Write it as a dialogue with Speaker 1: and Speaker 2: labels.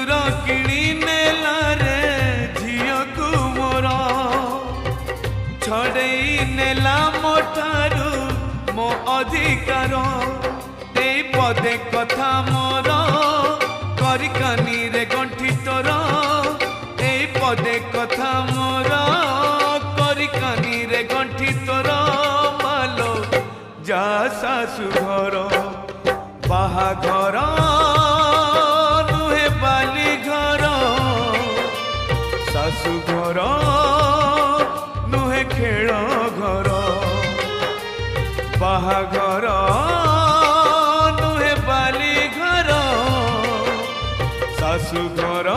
Speaker 1: सिंदूर किणी नेला रे झियो को मोर छड़ई नेला मोठारू मो अधिकार ए पदे कथा मोर करिकानी रे गंठी तोर ए पदे कथा मोर करिकानी रे गंठी तोर मालो जा सासु घर बाहाघर नुहे बाली घर सासु घर नुहे खेल घर बाहाघर नुहे बाली घर सासु घर